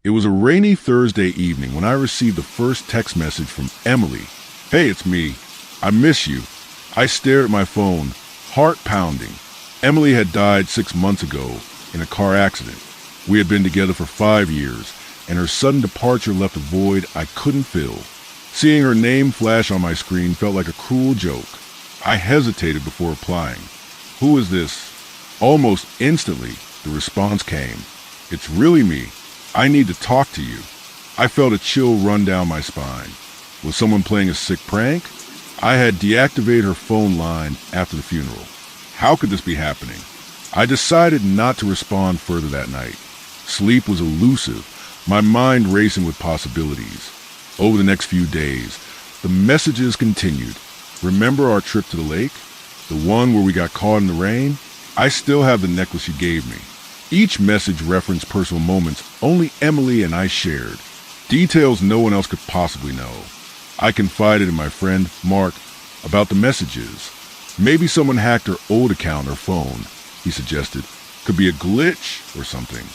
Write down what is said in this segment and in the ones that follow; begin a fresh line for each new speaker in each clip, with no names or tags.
It was a rainy Thursday evening when I received the first text message from Emily. "Hey, it's me. I miss you." I stared at my phone, heart pounding. Emily had died 6 months ago in a car accident. We had been together for 5 years, and her sudden departure left a void I couldn't fill. Seeing her name flash on my screen felt like a cruel joke. I hesitated before replying. "Who is this?" Almost instantly, the response came. "It's really me. I need to talk to you." I felt a chill run down my spine. Was someone playing a sick prank? I had deactivated her phone line after the funeral. How could this be happening? I decided not to respond further that night. Sleep was elusive, my mind racing with possibilities. Over the next few days, the messages continued. "Remember our trip to the lake? The one where we got caught in the rain? I still have the necklace you gave me." Each message referenced personal moments only Emily and I shared, details no one else could possibly know. I confided in my friend, Mark, about the messages. "Maybe someone hacked her old account or phone," he suggested. "Could be a glitch or something."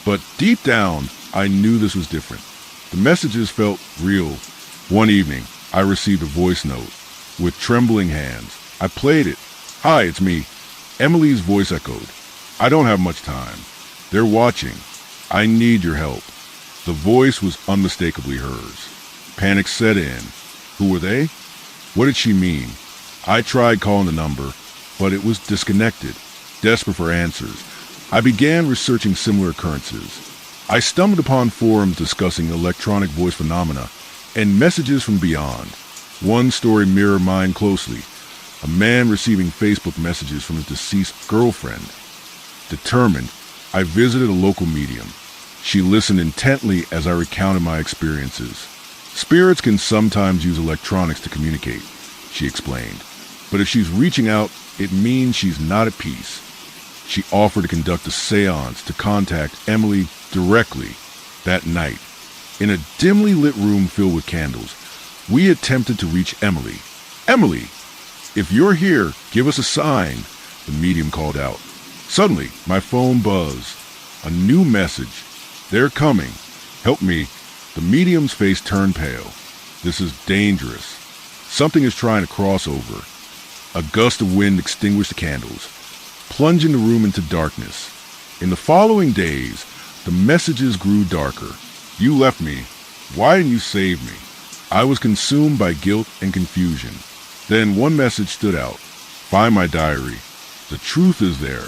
But deep down, I knew this was different. The messages felt real. One evening, I received a voice note. With trembling hands, I played it. "Hi, it's me." Emily's voice echoed. "I don't have much time. They're watching. I need your help." The voice was unmistakably hers. Panic set in. Who were they? What did she mean? I tried calling the number, but it was disconnected. Desperate for answers, I began researching similar occurrences. I stumbled upon forums discussing electronic voice phenomena and messages from beyond. One story mirrored mine closely. A man receiving Facebook messages from his deceased girlfriend. Determined, I visited a local medium. She listened intently as I recounted my experiences. "Spirits can sometimes use electronics to communicate," she explained. "But if she's reaching out, it means she's not at peace." She offered to conduct a seance to contact Emily directly that night. In a dimly lit room filled with candles, we attempted to reach Emily. "Emily, if you're here, give us a sign," the medium called out. Suddenly, my phone buzzed. A new message. "They're coming. Help me." The medium's face turned pale. "This is dangerous. Something is trying to cross over." A gust of wind extinguished the candles, plunging the room into darkness. In the following days, the messages grew darker. "You left me. Why didn't you save me?" I was consumed by guilt and confusion. Then one message stood out. "Find my diary. The truth is there."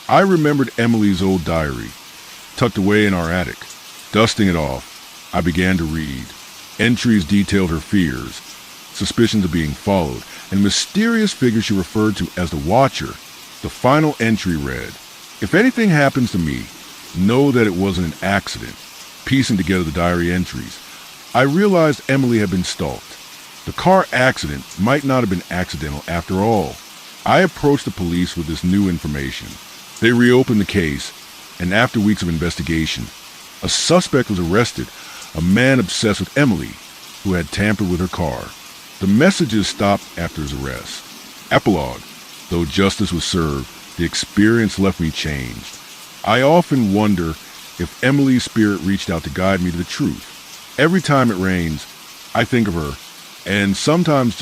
I remembered Emily's old diary, tucked away in our attic. Dusting it off, I began to read. Entries detailed her fears, suspicions of being followed, and mysterious figures she referred to as the Watcher. The final entry read, "If anything happens to me, know that it wasn't an accident." Piecing together the diary entries, I realized Emily had been stalked. The car accident might not have been accidental after all. I approached the police with this new information. They reopened the case, and after weeks of investigation, a suspect was arrested, a man obsessed with Emily, who had tampered with her car. The messages stopped after his arrest. Epilogue. Though justice was served, the experience left me changed. I often wonder if Emily's spirit reached out to guide me to the truth. Every time it rains, I think of her, and sometimes,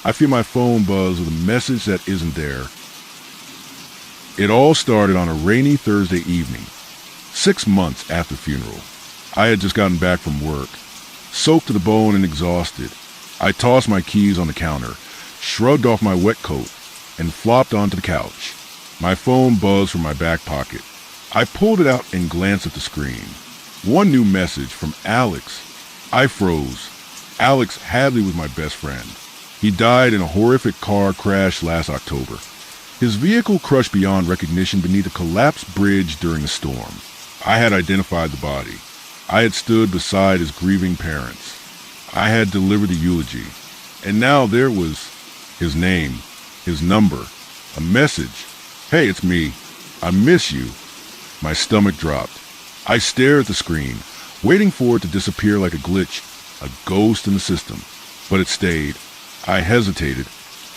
I feel my phone buzz with a message that isn't there. It all started on a rainy Thursday evening, 6 months after the funeral. I had just gotten back from work, soaked to the bone and exhausted. I tossed my keys on the counter, shrugged off my wet coat, and flopped onto the couch. My phone buzzed from my back pocket. I pulled it out and glanced at the screen. One new message from Alex. I froze. Alex Hadley was my best friend. He died in a horrific car crash last October. His vehicle crushed beyond recognition beneath a collapsed bridge during a storm. I had identified the body. I had stood beside his grieving parents. I had delivered the eulogy. And now there was his name, his number, a message. "Hey, it's me. I miss you." My stomach dropped. I stared at the screen, waiting for it to disappear like a glitch, a ghost in the system. But it stayed. I hesitated,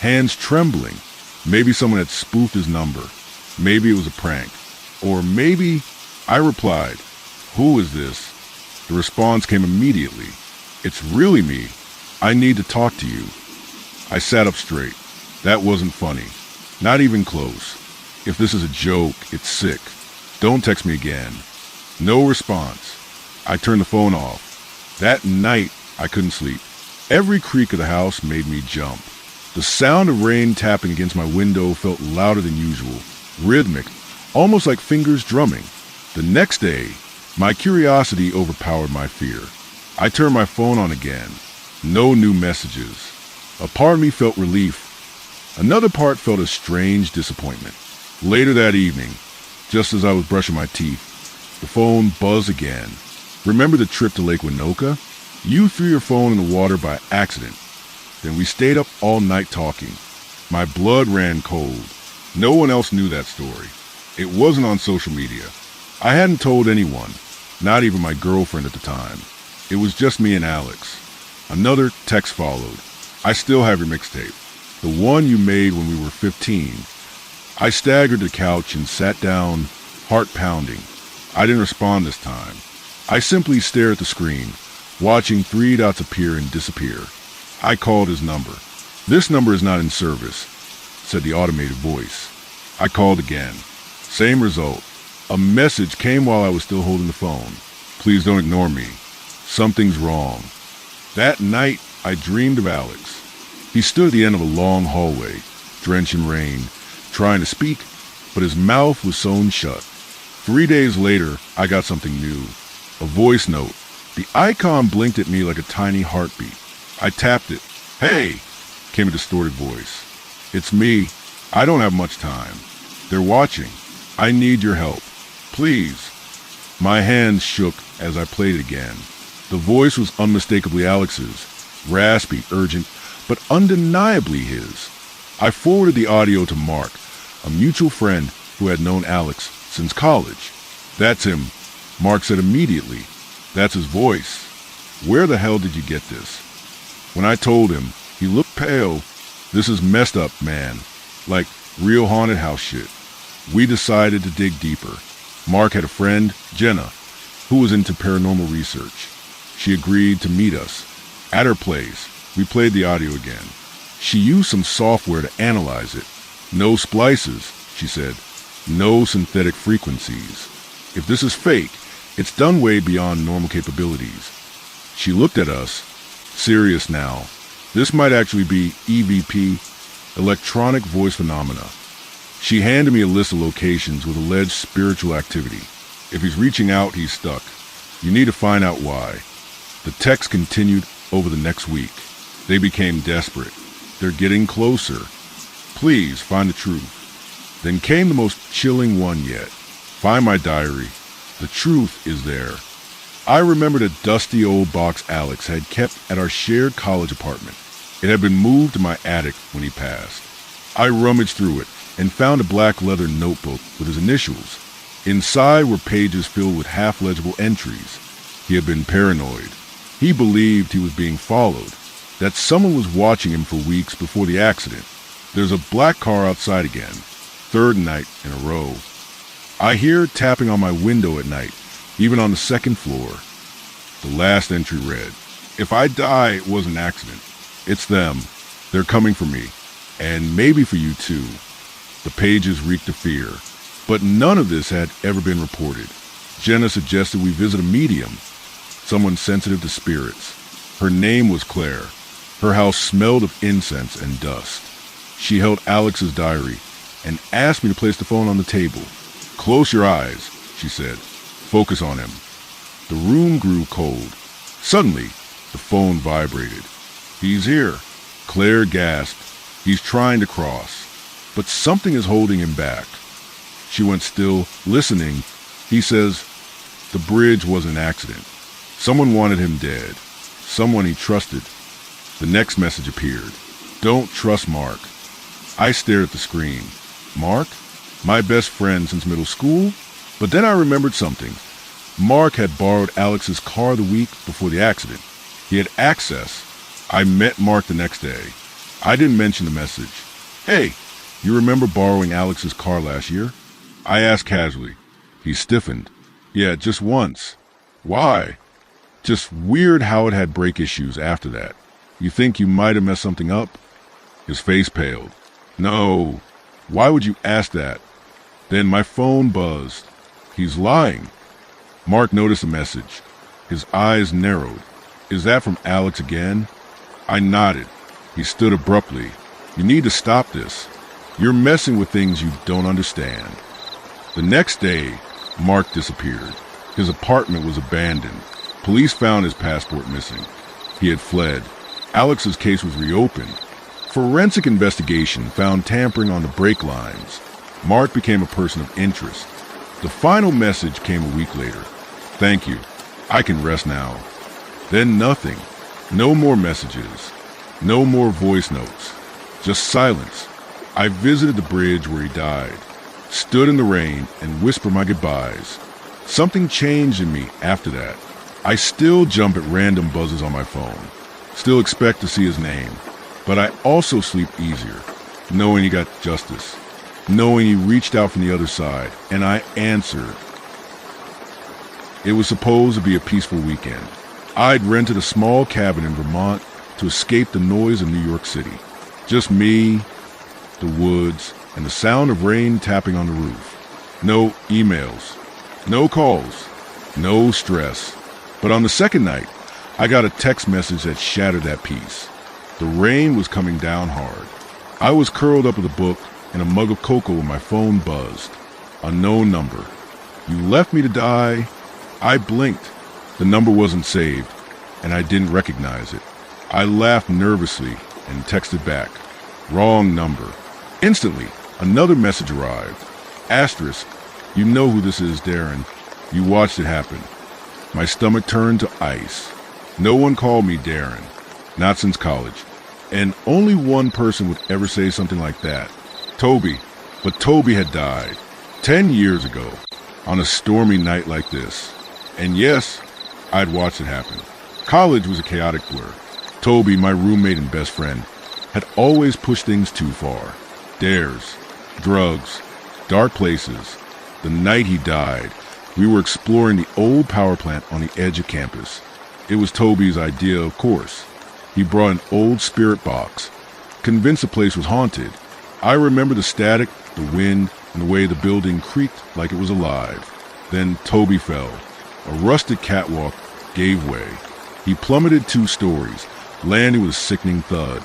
hands trembling. Maybe someone had spoofed his number. Maybe it was a prank. Or maybe, I replied, Who is this? The response came immediately. It's really me. I need to talk to you. I sat up straight. That wasn't funny. Not even close. If this is a joke, it's sick. Don't text me again. No response. I turned the phone off. That night, I couldn't sleep. Every creak of the house made me jump. The sound of rain tapping against my window felt louder than usual, rhythmic, almost like fingers drumming. The next day, my curiosity overpowered my fear. I turned my phone on again. No new messages. A part of me felt relief. Another part felt a strange disappointment. Later that evening, just as I was brushing my teeth, the phone buzzed again. Remember the trip to Lake Winoka? You threw your phone in the water by accident. Then we stayed up all night talking. My blood ran cold. No one else knew that story. It wasn't on social media. I hadn't told anyone, not even my girlfriend at the time. It was just me and Alex. Another text followed. I still have your mixtape. The one you made when we were 15. I staggered to the couch and sat down, heart pounding. I didn't respond this time. I simply stared at the screen, watching 3 dots appear and disappear. I called his number. This number is not in service, said the automated voice. I called again. Same result. A message came while I was still holding the phone. Please don't ignore me. Something's wrong. That night, I dreamed of Alex. He stood at the end of a long hallway, drenched in rain, trying to speak, but his mouth was sewn shut. 3 days later, I got something new. A voice note. The icon blinked at me like a tiny heartbeat. I tapped it. Hey, came a distorted voice. It's me. I don't have much time. They're watching. I need your help. Please. My hands shook as I played it again. The voice was unmistakably Alex's, raspy, urgent, but undeniably his. I forwarded the audio to Mark, a mutual friend who had known Alex since college. That's him, Mark said immediately. That's his voice. Where the hell did you get this? When I told him, he looked pale. This is messed up, man. Like real haunted house shit. We decided to dig deeper. Mark had a friend, Jenna, who was into paranormal research. She agreed to meet us. At her place, we played the audio again. She used some software to analyze it. No splices, she said. No synthetic frequencies. If this is fake, it's done way beyond normal capabilities. She looked at us, serious now. This might actually be EVP, electronic voice phenomena. She handed me a list of locations with alleged spiritual activity. If he's reaching out, he's stuck. You need to find out why. The text continued over the next week. They became desperate. They're getting closer. Please find the truth. Then came the most chilling one yet. Find my diary. The truth is there. I remembered a dusty old box Alex had kept at our shared college apartment. It had been moved to my attic when he passed. I rummaged through it and found a black leather notebook with his initials. Inside were pages filled with half-legible entries. He had been paranoid. He believed he was being followed, that someone was watching him for weeks before the accident. There's a black car outside again, 3rd night in a row. I hear tapping on my window at night, even on the 2nd floor. The last entry read, if I die, it was an accident. It's them. They're coming for me. And maybe for you too. The pages reeked of fear. But none of this had ever been reported. Jenna suggested we visit a medium, someone sensitive to spirits. Her name was Claire. Her house smelled of incense and dust. She held Alex's diary and asked me to place the phone on the table. Close your eyes, she said. Focus on him. The room grew cold. Suddenly, the phone vibrated. He's here. Claire gasped. He's trying to cross, but something is holding him back. She went still, listening. He says, the bridge was an accident. Someone wanted him dead. Someone he trusted. The next message appeared. Don't trust Mark. I stared at the screen. Mark? My best friend since middle school? But then I remembered something. Mark had borrowed Alex's car the week before the accident. He had access. I met Mark the next day. I didn't mention the message. Hey, you remember borrowing Alex's car last year? I asked casually. He stiffened. Yeah, just once. Why? Just weird how it had brake issues after that. You think you might have messed something up? His face paled. No. Why would you ask that? Then my phone buzzed. He's lying. Mark noticed the message. His eyes narrowed. Is that from Alex again? I nodded. He stood abruptly. You need to stop this. You're messing with things you don't understand. The next day, Mark disappeared. His apartment was abandoned. Police found his passport missing. He had fled. Alex's case was reopened. Forensic investigation found tampering on the brake lines. Mark became a person of interest. The final message came a week later. Thank you. I can rest now. Then nothing. No more messages. No more voice notes. Just silence. I visited the bridge where he died, stood in the rain and whispered my goodbyes. Something changed in me after that. I still jump at random buzzes on my phone. Still expect to see his name. But I also sleep easier, knowing he got justice, knowing he reached out from the other side, and I answered. It was supposed to be a peaceful weekend. I'd rented a small cabin in Vermont to escape the noise of New York City. Just me, the woods, and the sound of rain tapping on the roof. No emails, no calls, no stress. But on the second night, I got a text message that shattered that peace. The rain was coming down hard. I was curled up with a book and a mug of cocoa when my phone buzzed. Unknown number. You left me to die? I blinked. The number wasn't saved, and I didn't recognize it. I laughed nervously and texted back. Wrong number. Instantly, another message arrived. Asterisk. You know who this is, Darren. You watched it happen. My stomach turned to ice. No one called me Darren. Not since college. And only one person would ever say something like that. Toby. But Toby had died 10 years ago on a stormy night like this. And yes, I'd watched it happen. College was a chaotic blur. Toby, my roommate and best friend, had always pushed things too far. Dares, drugs, dark places. The night he died, we were exploring the old power plant on the edge of campus. It was Toby's idea, of course. He brought an old spirit box, convinced the place was haunted. I remember the static, the wind, and the way the building creaked like it was alive. Then Toby fell. A rusted catwalk gave way. He plummeted 2 stories, landing with a sickening thud.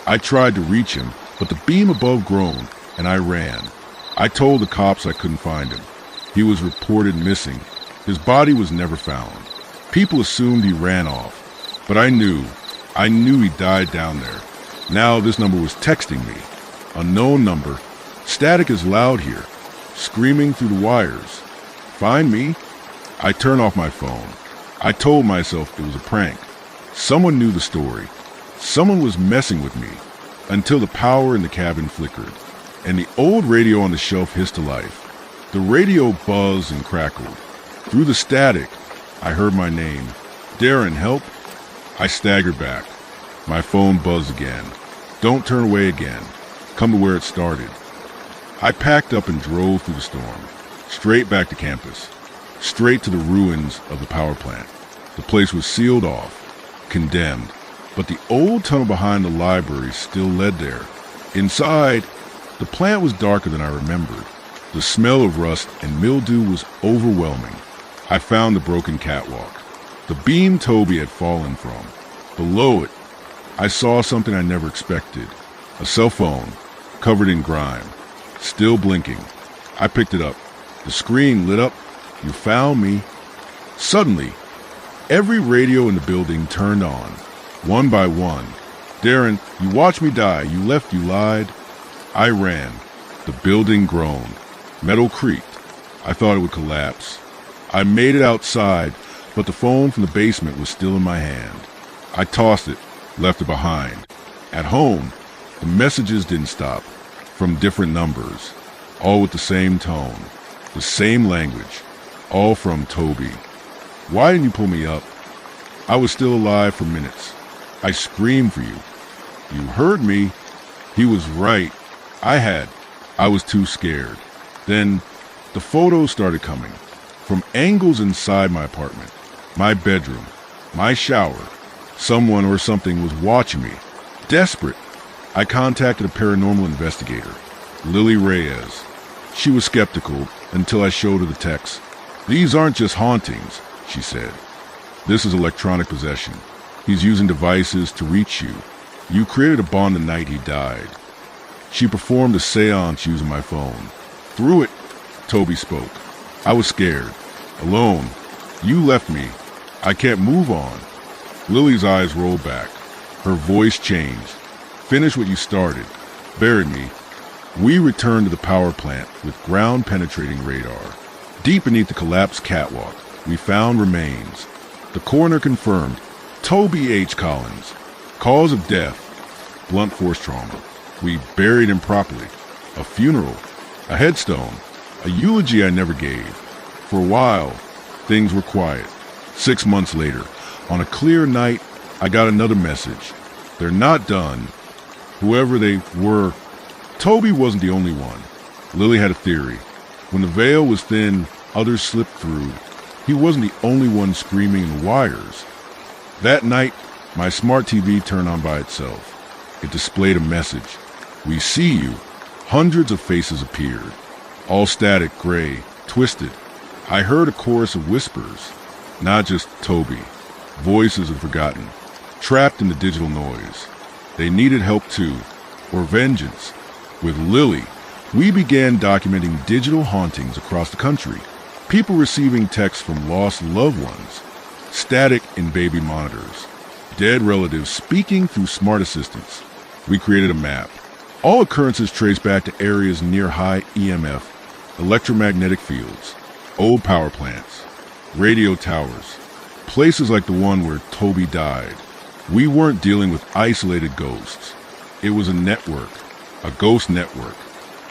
I tried to reach him, but the beam above groaned, and I ran. I told the cops I couldn't find him. He was reported missing. His body was never found. People assumed he ran off, but I knew he died down there. Now this number was texting me. Unknown number. Static is loud here, screaming through the wires. Find me? I turned off my phone. I told myself it was a prank. Someone knew the story. Someone was messing with me until the power in the cabin flickered and the old radio on the shelf hissed to life. The radio buzzed and crackled. Through the static, I heard my name. Darren, help? I staggered back. My phone buzzed again. Don't turn away again. Come to where it started. I packed up and drove through the storm, straight back to campus, straight to the ruins of the power plant. The place was sealed off, condemned, but the old tunnel behind the library still led there. Inside, the plant was darker than I remembered. The smell of rust and mildew was overwhelming. I found the broken catwalk, the beam Toby had fallen from. Below it, I saw something I never expected. A cell phone, covered in grime, still blinking. I picked it up. The screen lit up. You found me. Suddenly, every radio in the building turned on, one by one. Darren, you watched me die. You left, you lied. I ran. The building groaned. Metal creaked. I thought it would collapse. I made it outside, but the phone from the basement was still in my hand. I tossed it, left it behind. At home, the messages didn't stop, from different numbers, all with the same tone, the same language, all from Toby. Why didn't you pull me up? I was still alive for minutes. I screamed for you. You heard me. He was right. I was too scared. Then the photos started coming, from angles inside my apartment. My bedroom, my shower. Someone or something was watching me. Desperate, I contacted a paranormal investigator, Lily Reyes. She was skeptical until I showed her the text. "These aren't just hauntings," she said. "This is electronic possession. He's using devices to reach you. You created a bond the night he died." She performed a seance using my phone. "Through it," Toby spoke. "I was scared. Alone. You left me. I can't move on." Lily's eyes rolled back. Her voice changed. "Finish what you started. Buried me." We returned to the power plant with ground-penetrating radar. Deep beneath the collapsed catwalk, we found remains. The coroner confirmed Toby H. Collins. Cause of death, blunt force trauma. We buried him properly. A funeral, a headstone, a eulogy I never gave. For a while, things were quiet. 6 months later, on a clear night, I got another message. "They're not done." Whoever they were, Toby wasn't the only one. Lily had a theory. When the veil was thin, others slipped through. He wasn't the only one screaming in the wires. That night, my smart TV turned on by itself. It displayed a message. "We see you." Hundreds of faces appeared, all static, gray, twisted. I heard a chorus of whispers, not just Toby. Voices of forgotten, trapped in the digital noise. They needed help too, or vengeance. With Lily, we began documenting digital hauntings across the country. People receiving texts from lost loved ones, static in baby monitors, dead relatives speaking through smart assistants. We created a map. All occurrences trace back to areas near high EMF, electromagnetic fields, old power plants, radio towers, places like the one where Toby died. We weren't dealing with isolated ghosts. It was a network, a ghost network.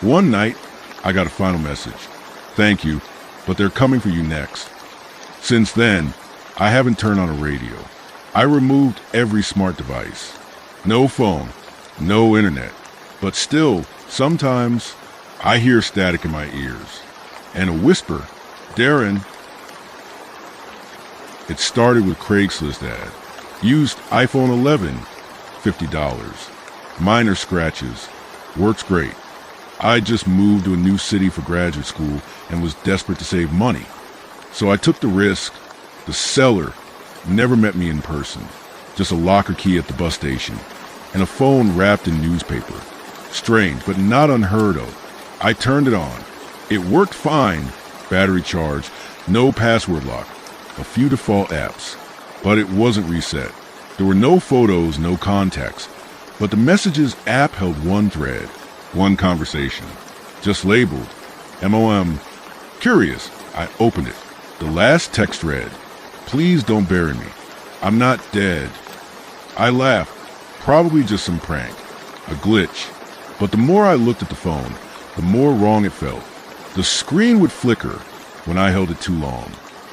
One night, I got a final message. "Thank you, but they're coming for you next." Since then, I haven't turned on a radio. I removed every smart device. No phone, no internet. But still, sometimes, I hear static in my ears. And a whisper, "Darren." It started with Craigslist ad. Used iPhone 11, $50. Minor scratches. Works great. I just moved to a new city for graduate school and was desperate to save money. So I took the risk. The seller never met me in person. Just a locker key at the bus station and a phone wrapped in newspaper. Strange, but not unheard of. I turned it on. It worked fine. Battery charge, no password lock, a few default apps. But it wasn't reset. There were no photos, no contacts. But the Messages app held one thread, one conversation, just labeled MOM. Curious, I opened it. The last text read, "Please don't bury me. I'm not dead." I laughed. Probably just some prank, a glitch. But the more I looked at the phone, the more wrong it felt. The screen would flicker when I held it too long.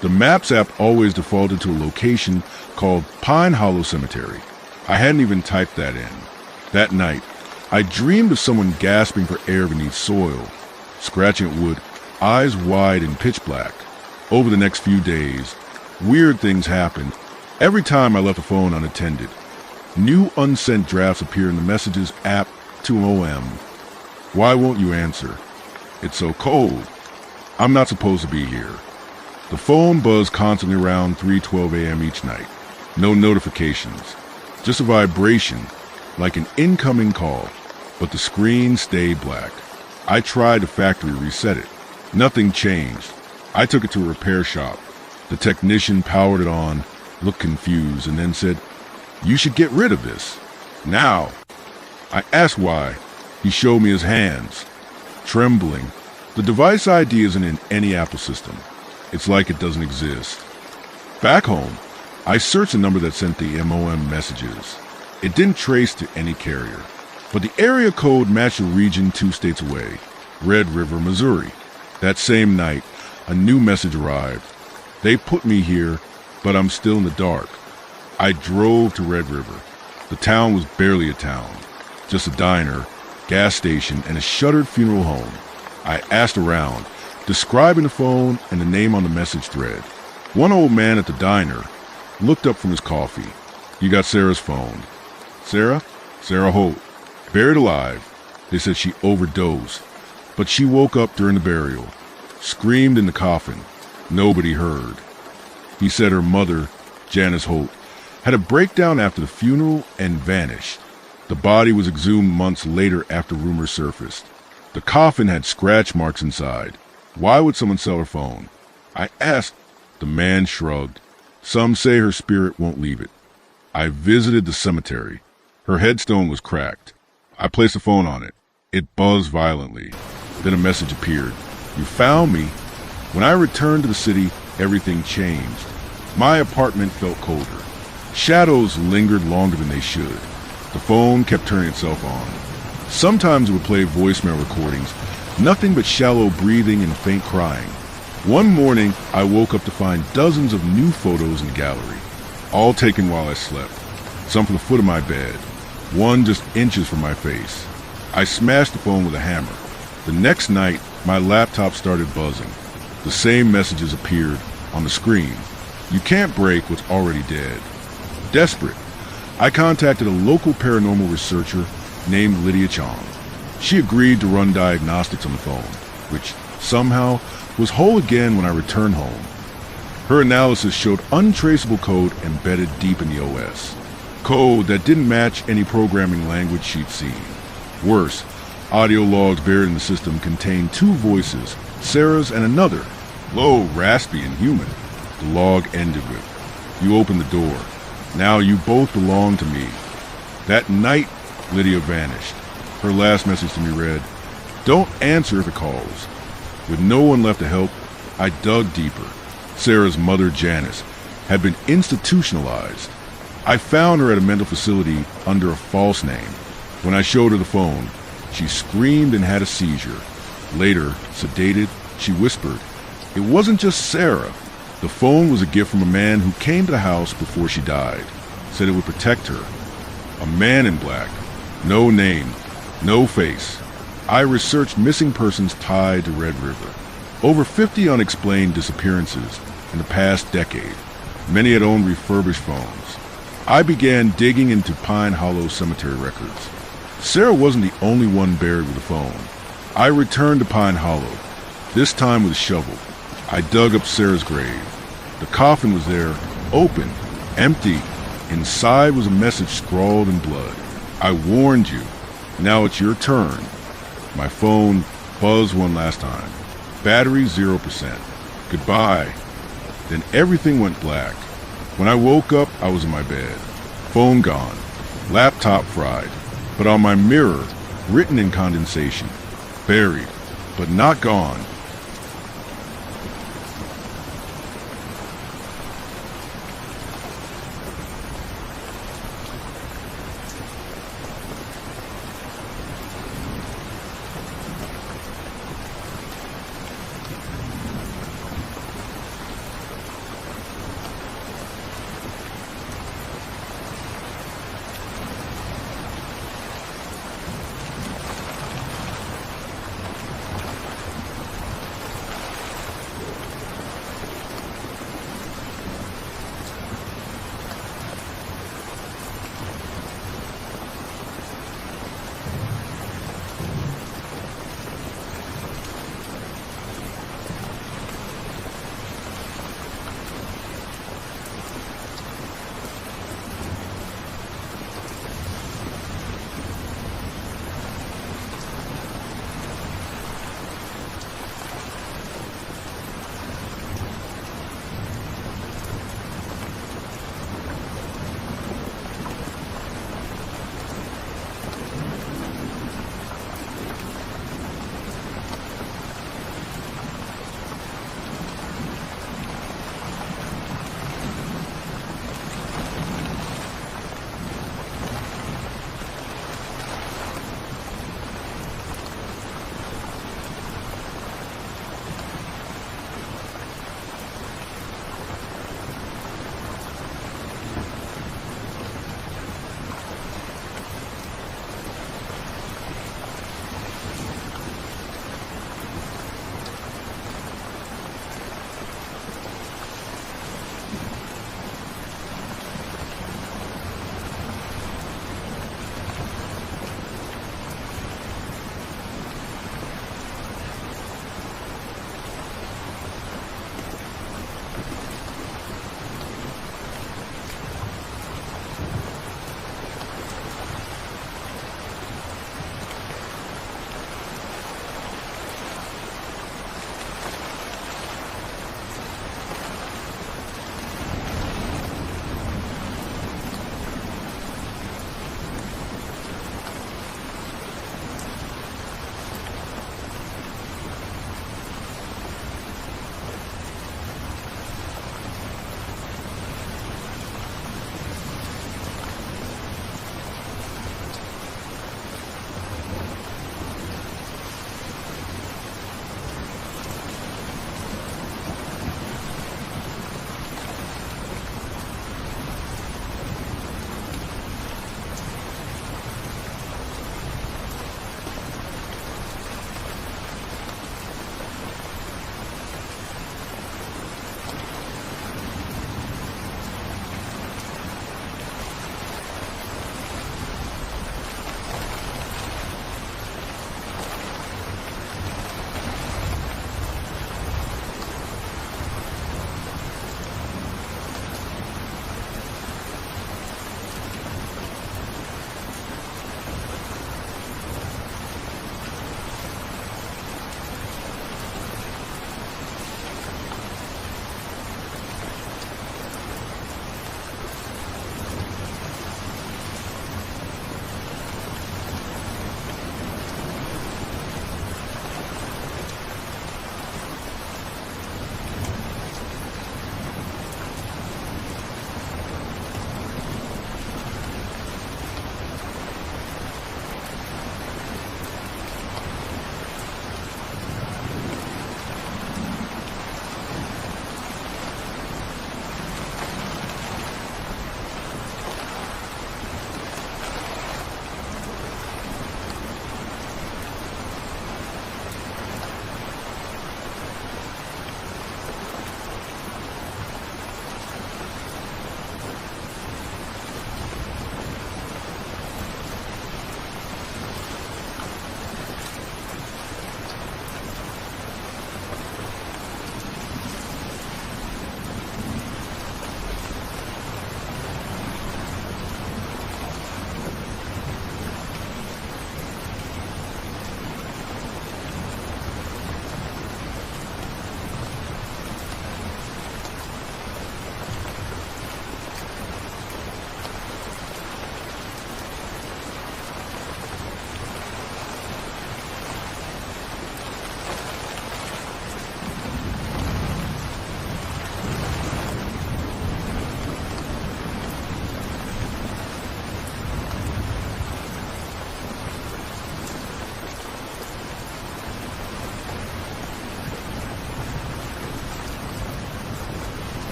The Maps app always defaulted to a location called Pine Hollow Cemetery. I hadn't even typed that in. That night, I dreamed of someone gasping for air beneath soil, scratching at wood, eyes wide and pitch black. Over the next few days, weird things happened. Every time I left the phone unattended, new unsent drafts appear in the Messages app to OM. "Why won't you answer? It's so cold. I'm not supposed to be here." The phone buzzed constantly around 3:12 a.m. each night. No notifications, just a vibration, like an incoming call, but the screen stayed black. I tried to factory reset it. Nothing changed. I took it to a repair shop. The technician powered it on, looked confused, and then said, "You should get rid of this. Now." I asked why. He showed me his hands, trembling. The device ID isn't in any Apple system. It's like it doesn't exist. Back home, I searched the number that sent the MOM messages. It didn't trace to any carrier, but the area code matched a region 2 states away, Red River, Missouri. That same night, a new message arrived. "They put me here, but I'm still in the dark." I drove to Red River. The town was barely a town, just a diner, gas station, and a shuttered funeral home. I asked around, describing the phone and the name on the message thread. One old man at the diner looked up from his coffee. "You got Sarah's phone." "Sarah?" "Sarah Holt. Buried alive. They said she overdosed, but she woke up during the burial. Screamed in the coffin. Nobody heard." He said her mother, Janice Holt, had a breakdown after the funeral and vanished. The body was exhumed months later after rumors surfaced. The coffin had scratch marks inside. Why would someone sell her phone? I asked. The man shrugged. "Some say her spirit won't leave it." I visited the cemetery. Her headstone was cracked. I placed a phone on it. It buzzed violently. Then a message appeared. "You found me." When I returned to the city, everything changed. My apartment felt colder. Shadows lingered longer than they should. The phone kept turning itself on. Sometimes it would play voicemail recordings, nothing but shallow breathing and faint crying. One morning, I woke up to find dozens of new photos in the gallery, all taken while I slept. Some from the foot of my bed, one just inches from my face. I smashed the phone with a hammer. The next night, my laptop started buzzing. The same messages appeared on the screen. "You can't break what's already dead." Desperate, I contacted a local paranormal researcher named Lydia Chong. She agreed to run diagnostics on the phone, which somehow was whole again when I returned home. Her analysis showed untraceable code embedded deep in the OS. Code that didn't match any programming language she'd seen. Worse, audio logs buried in the system contained two voices, Sarah's and another, low, raspy, and human. The log ended with, "You opened the door. Now you both belong to me." That night, Lydia vanished. Her last message to me read, "Don't answer if it calls." With no one left to help, I dug deeper. Sarah's mother, Janice, had been institutionalized. I found her at a mental facility under a false name. When I showed her the phone, she screamed and had a seizure. Later, sedated, she whispered, "It wasn't just Sarah." The phone was a gift from a man who came to the house before she died. Said it would protect her. A man in black. No name. No face. I researched missing persons tied to Red River. Over 50 unexplained disappearances in the past decade. Many had owned refurbished phones. I began digging into Pine Hollow cemetery records. Sarah wasn't the only one buried with a phone. I returned to Pine Hollow, this time with a shovel. I dug up Sarah's grave. The coffin was there, open, empty. Inside was a message scrawled in blood. "I warned you. Now it's your turn." My phone buzzed one last time. Battery 0%. Goodbye. Then everything went black. When I woke up, I was in my bed. Phone gone. Laptop fried. But on my mirror, written in condensation. Buried, but not gone.